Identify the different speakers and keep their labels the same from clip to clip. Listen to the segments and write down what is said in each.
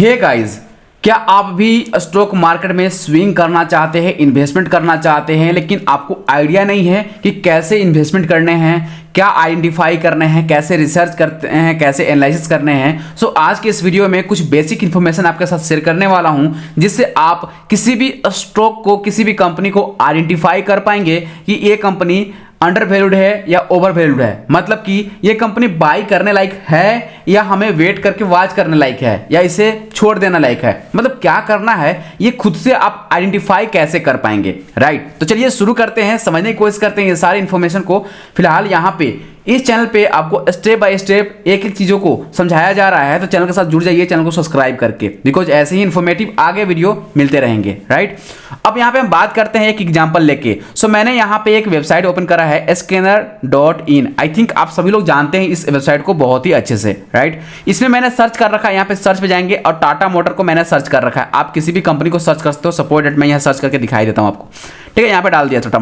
Speaker 1: Hey guys, क्या आप भी स्टॉक मार्केट में स्विंग करना चाहते हैं, इन्वेस्टमेंट करना चाहते हैं, लेकिन आपको आइडिया नहीं है कि कैसे इन्वेस्टमेंट करने हैं, क्या आइडेंटिफाई करने हैं, कैसे रिसर्च करते हैं, कैसे एनालिसिस करने हैं। सो आज के इस वीडियो में कुछ बेसिक इन्फॉर्मेशन आपके साथ शेयर करने वाला हूं, जिससे आप किसी भी स्टॉक को, किसी भी कंपनी को आइडेंटिफाई कर पाएंगे कि ये कंपनी अंडर वैल्यूड है या ओवर वैल्यूड है। मतलब कि ये कंपनी बाई करने लायक है या हमें वेट करके वॉच करने लायक है या इसे छोड़ देना लायक है। मतलब क्या करना है ये खुद से आप आइडेंटिफाई कैसे कर पाएंगे, राइट। तो चलिए शुरू करते हैं, समझने की कोशिश करते हैं ये सारी इन्फॉर्मेशन को। फिलहाल यहाँ पे इस चैनल पे आपको स्टेप बाय स्टेप एक एक चीज़ों को समझाया जा रहा है, तो चैनल के साथ जुड़ जाइए, चैनल को सब्सक्राइब करके, बिकॉज ऐसे ही इन्फॉर्मेटिव आगे वीडियो मिलते रहेंगे, राइट। अब यहाँ पे हम बात करते हैं एक एग्जांपल लेके। सो मैंने यहाँ पे एक वेबसाइट ओपन करा है scanner.in। आई थिंक आप सभी लोग जानते हैं इस वेबसाइट को बहुत ही अच्छे से, राइट। इसमें मैंने सर्च कर रखा है, यहाँ पे सर्च पे जाएंगे और टाटा मोटर को मैंने सर्च कर रखा है। आप किसी भी कंपनी को सर्च कर सकते हो, सपोर्ट डेट मैं यहाँ सर्च करके दिखाई देता हूँ आपको, ठीक है। यहाँ पे डाल दिया टाटा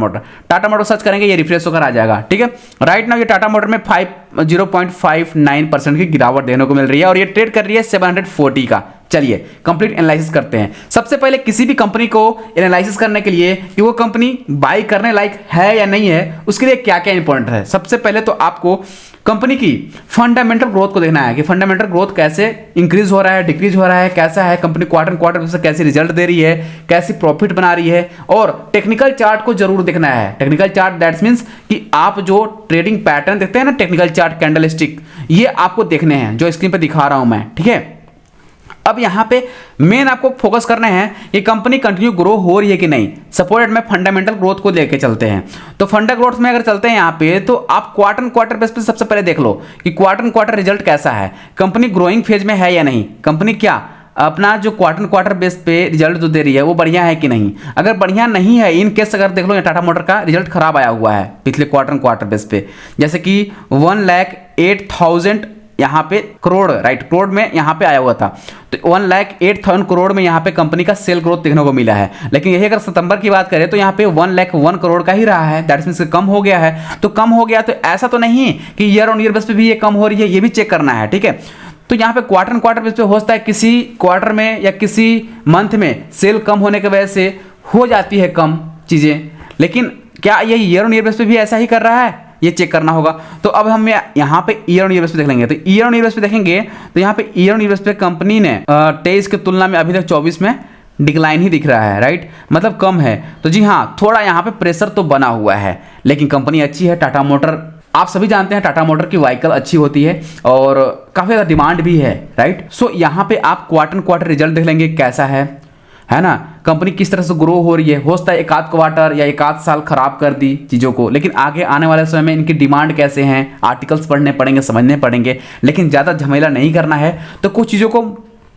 Speaker 1: मोटर सर्च करेंगे, ये रिफ्रेश होकर आ जाएगा, ठीक है। राइट नाउ ये टाटा मोटर में 0.59% की गिरावट देखने को मिल रही है और ये ट्रेड कर रही है 740 का। चलिए कंप्लीट एनालिसिस करते हैं। सबसे पहले किसी भी कंपनी को एनालिसिस करने के लिए कि वो कंपनी बाई करने लायक है या नहीं है, उसके लिए क्या क्या इंपॉर्टेंट है। सबसे पहले तो आपको कंपनी की फंडामेंटल ग्रोथ को देखना है कि फंडामेंटल ग्रोथ कैसे इंक्रीज हो रहा है, डिक्रीज हो रहा है, कैसा है कंपनी क्वार्टर से कैसे रिजल्ट दे रही है, कैसी प्रॉफिट बना रही है। और टेक्निकल चार्ट को जरूर देखना है। टेक्निकल चार्ट दैट्स मींस कि आप जो ट्रेडिंग पैटर्न देखते हैं ना, टेक्निकल चार्ट, कैंडलस्टिक, ये आपको देखने हैं जो स्क्रीन पे दिखा रहा हूं मैं, ठीक है। अब यहाँ पे मेन आपको फोकस करना है कि कंपनी कंटिन्यू ग्रो हो रही है कि नहीं। सपोर्ट में फंडामेंटल ग्रोथ को लेके चलते हैं, तो फंडा ग्रोथ में अगर चलते हैं यहाँ पे, तो आप क्वार्टर बेस पे सबसे पहले देख लो कि क्वार्टर रिजल्ट कैसा है, कंपनी ग्रोइंग फेज में है या नहीं, कंपनी क्या अपना जो क्वार्टर बेस पे रिजल्ट जो दे रही है वो बढ़िया है कि नहीं। अगर बढ़िया नहीं है, इन केस अगर देख लो टाटा मोटर का रिजल्ट खराब आया हुआ है पिछले क्वार्टर बेस पे, जैसे कि 1,08,000 यहाँ पे करोड़, राइट, करोड़ में यहाँ पे आया हुआ था, तो 1,08,000 करोड़ में यहाँ पे कंपनी का सेल ग्रोथ देखने को मिला है। लेकिन यही अगर सितंबर की बात करें तो यहाँ पे 1,01 करोड़ का ही रहा है, दैट मींस कम हो गया है। तो कम हो गया तो ऐसा तो नहीं कि ईयर ऑन ईयर बेस पे भी ये कम हो रही है, ये भी चेक करना है, ठीक है। तो यहाँ पे क्वार्टर बेस पे हो सकता है किसी क्वार्टर में या किसी मंथ में सेल कम होने की वजह से हो जाती है कम चीज़ें, लेकिन क्या ये ईयर ऑन ईयर बेस पे भी ऐसा ही कर रहा है, ये चेक करना होगा। तो अब हम यहाँ पे ईयर ऑन ईयर बेस पे देख लेंगे। तो ईयर ऑन ईयर बेस पे देखेंगे तो यहाँ पे ईयर ऑन ईयर बेस पे कंपनी ने 23 की तुलना में अभी तक 24 में डिक्लाइन ही दिख रहा है, राइट, मतलब कम है। तो जी हाँ, थोड़ा यहाँ पे प्रेशर तो बना हुआ है, लेकिन कंपनी अच्छी है। टाटा मोटर, आप सभी जानते हैं टाटा मोटर की व्हीकल अच्छी होती है और काफ़ी ज़्यादा डिमांड भी है, राइट। सो यहाँ पे आप क्वार्टर रिजल्ट देख लेंगे कैसा है ना, कंपनी किस तरह से ग्रो हो रही है। हो सकता है एक आध क्वार्टर या एक आध साल खराब कर दी चीज़ों को, लेकिन आगे आने वाले समय में इनकी डिमांड कैसे हैं, आर्टिकल्स पढ़ने पड़ेंगे, समझने पड़ेंगे, लेकिन ज़्यादा झमेला नहीं करना है। तो कुछ चीज़ों को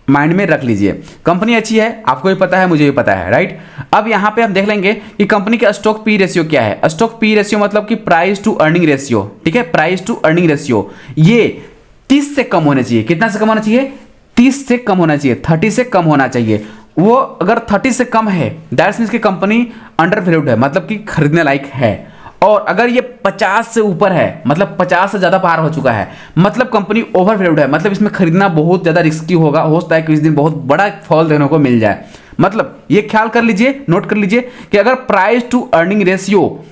Speaker 1: माइंड में रख लीजिए। कंपनी अच्छी है, आपको भी पता है, मुझे भी पता है, राइट। अब यहाँ पे हम देख लेंगे कि कंपनी का स्टॉक पी रेशियो क्या है। स्टॉक पी रेशियो मतलब कि प्राइस टू अर्निंग रेशियो, ठीक है, प्राइस टू अर्निंग रेशियो ये 30 से कम होना चाहिए। कितना से कम होना चाहिए? 30 से कम होना चाहिए, 30 से कम होना चाहिए। वो अगर 30 से कम है दैट्स मींस कि कंपनी अंडर वैल्यूड है, मतलब कि खरीदने लायक है। और अगर ये 50 से ऊपर है, मतलब 50 से ज़्यादा पार हो चुका है, मतलब कंपनी ओवर वैल्यूड है, मतलब इसमें खरीदना बहुत ज़्यादा रिस्की होगा, हो सकता है कि इस दिन बहुत बड़ा फॉल देने को मिल जाए। मतलब ये ख्याल कर लीजिए, नोट कर लीजिए कि अगर प्राइस टू अर्निंग रेशियो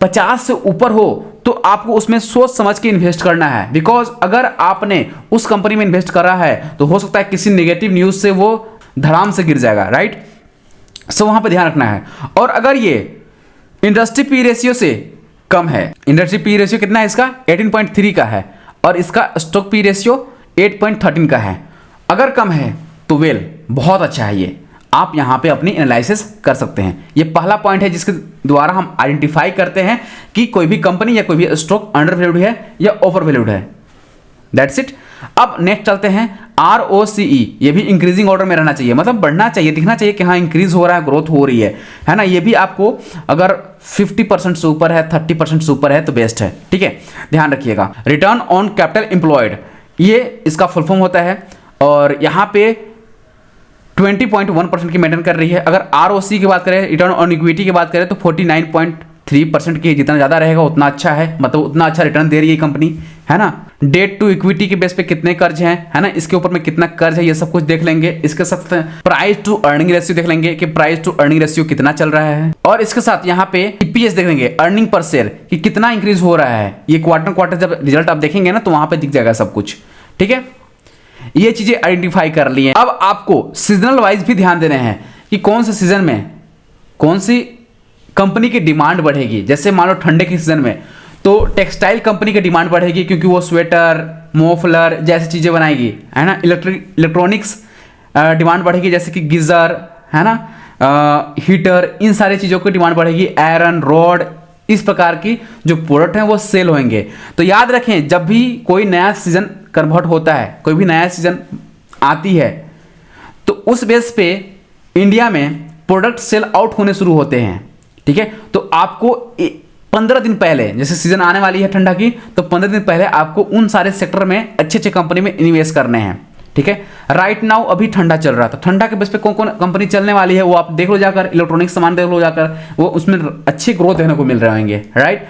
Speaker 1: 50 से ऊपर हो तो आपको उसमें सोच समझ के इन्वेस्ट करना है। बिकॉज अगर आपने उस कंपनी में इन्वेस्ट करा है तो हो सकता है किसी नेगेटिव न्यूज़ से वो धड़ाम से गिर जाएगा, राइट। सो वहां पे ध्यान रखना है। और अगर ये इंडस्ट्री पी रेशियो से कम है, इंडस्ट्री पी रेशियो कितना है इसका? 18.3 का है और इसका स्टॉक पी रेशियो 8.13 का है। अगर कम है तो वेल बहुत अच्छा है, ये आप यहाँ पे अपनी एनालिसिस कर सकते हैं। ये पहला पॉइंट है जिसके द्वारा हम आइडेंटिफाई करते हैं कि कोई भी कंपनी या कोई भी स्टॉक अंडर वैल्यूड है या ओवर वैल्यूड है। That's it. अब नेक्स्ट चलते हैं ROCE। ये भी इंक्रीजिंग ऑर्डर में रहना चाहिए, मतलब बढ़ना चाहिए, दिखना चाहिए कि हाँ इंक्रीज हो रहा है, ग्रोथ हो रही है ना। ये भी आपको अगर 50% से ऊपर है, 30% से ऊपर है तो बेस्ट है, ठीक है, ध्यान रखिएगा। रिटर्न ऑन कैपिटल एम्प्लॉयड, ये इसका फुल फॉर्म होता है और यहाँ पे 20.1% की मेंटेन कर रही है। अगर ROC की बात करें, रिटर्न ऑन इक्विटी की बात करें, तो 3% की, जितना ज़्यादा रहेगा उतना अच्छा है, मतलब उतना अच्छा रिटर्न दे रही है कंपनी, है ना। डेट टू इक्विटी के बेस पे कितने कर्ज हैं, है ना, इसके ऊपर में कितना कर्ज है, ये सब कुछ देख लेंगे। इसके साथ प्राइस टू अर्निंग रेशियो देख लेंगे कि प्राइस टू अर्निंग रेशियो कितना चल रहा है, और इसके साथ यहाँ पे ईपीएस देख लेंगे, अर्निंग पर शेयर, कि कितना इंक्रीज हो रहा है। ये क्वार्टर जब रिजल्ट आप देखेंगे ना तो वहां पे दिख जाएगा सब कुछ, ठीक है। ये चीजें आइडेंटिफाई कर ली हैं। अब आपको सीजनल वाइज भी ध्यान देने हैं कि कौन से सीजन में कौन सी कंपनी की डिमांड बढ़ेगी। जैसे मान लो ठंडे के सीजन में तो टेक्सटाइल कंपनी की डिमांड बढ़ेगी, क्योंकि वो स्वेटर, मोफलर जैसी चीज़ें बनाएगी, है ना। इलेक्ट्रॉनिक्स डिमांड बढ़ेगी, जैसे कि गीज़र, है ना, हीटर, इन सारी चीज़ों की डिमांड बढ़ेगी। आयरन रॉड, इस प्रकार की जो प्रोडक्ट हैं वो सेल होंगे। तो याद रखें, जब भी कोई नया सीजन कन्वर्ट होता है, कोई भी नया सीजन आती है, तो उस बेस पे इंडिया में प्रोडक्ट सेल आउट होने शुरू होते हैं, ठीक है। तो आपको 15 दिन पहले, जैसे सीजन आने वाली है ठंडा की, तो 15 दिन पहले आपको उन सारे सेक्टर में अच्छे अच्छे कंपनी में इन्वेस्ट करने हैं, ठीक है। राइट नाउ अभी ठंडा चल रहा था, ठंडा के बेस पे कौन कौन कंपनी चलने वाली है वो आप देख लो जाकर, इलेक्ट्रॉनिक सामान देख लो जाकर, वो उसमें अच्छी ग्रोथ देखने को मिल रहे होंगे, राइट।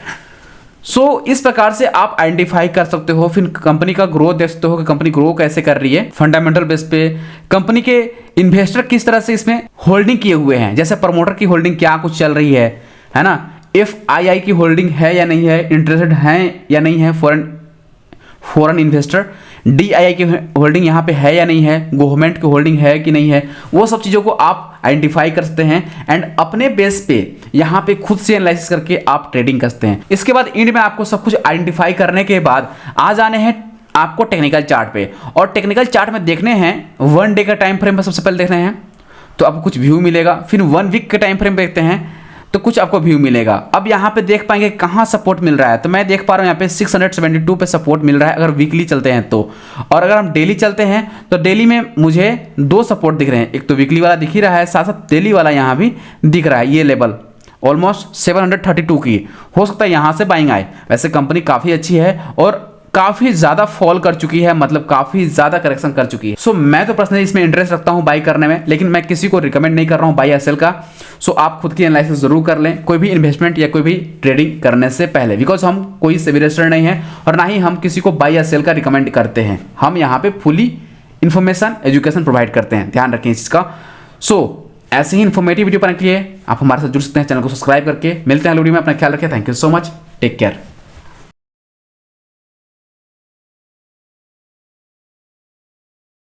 Speaker 1: सो इस प्रकार से आप आइडेंटिफाई कर सकते हो, फिर कंपनी का ग्रोथ देख सकते हो कि कंपनी ग्रो कैसे कर रही है फंडामेंटल बेस पे। कंपनी के इन्वेस्टर किस तरह से इसमें होल्डिंग किए हुए हैं, जैसे प्रमोटर की होल्डिंग क्या कुछ चल रही है ना। FII की होल्डिंग है या नहीं है, इंटरेस्टेड हैं या नहीं है फॉरेन इन्वेस्टर। DII की होल्डिंग यहाँ पे है या नहीं है, गवर्नमेंट की होल्डिंग है कि नहीं है, वो सब चीज़ों को आप आइडेंटिफाई कर सकते हैं एंड अपने बेस पे यहाँ पे खुद से एनालिसिस करके आप ट्रेडिंग कर सकते हैं। इसके बाद एंड में आपको सब कुछ आइडेंटिफाई करने के बाद आ जाने हैं आपको टेक्निकल चार्ट पे, और टेक्निकल चार्ट में देखने हैं 1 डे का टाइम फ्रेम पर सबसे पहले देखने हैं तो आपको कुछ व्यू मिलेगा। फिर 1 वीक के टाइम फ्रेम पे देखते हैं तो कुछ आपको व्यू मिलेगा। अब यहाँ पे देख पाएंगे कहाँ सपोर्ट मिल रहा है, तो मैं देख पा रहा हूँ यहाँ पे 672 पे सपोर्ट मिल रहा है अगर वीकली चलते हैं तो। और अगर हम डेली चलते हैं तो डेली में मुझे 2 सपोर्ट दिख रहे हैं, एक तो वीकली वाला दिख ही रहा है, साथ साथ डेली वाला यहाँ भी दिख रहा है। ये लेवल ऑलमोस्ट 732 की, हो सकता है यहाँ से बाइंग आए। वैसे कंपनी काफ़ी अच्छी है और काफ़ी ज़्यादा फॉल कर चुकी है, मतलब काफ़ी ज़्यादा करेक्शन कर चुकी है। सो मैं तो पर्सनली इसमें इंटरेस्ट रखता हूँ बाई करने में, लेकिन मैं किसी को रिकमेंड नहीं कर रहा हूँ बाई या सेल का। सो आप खुद की एनालिसिस जरूर कर लें कोई भी इन्वेस्टमेंट या कोई भी ट्रेडिंग करने से पहले, बिकॉज हम कोई सेबी रजिस्टर्ड नहीं है और ना ही हम किसी को बाई या सेल का रिकमेंड करते हैं। हम यहाँ पे फुली इन्फॉर्मेशन एजुकेशन प्रोवाइड करते हैं, ध्यान रखें इस चीज़ का। सो ऐसे ही इन्फॉर्मेटिव वीडियो पाने के लिए आप हमारे साथ जुड़ सकते हैं चैनल को सब्सक्राइब करके। मिलते हैं वीडियो में, अपना ख्याल रखें। Thank you so much, take care.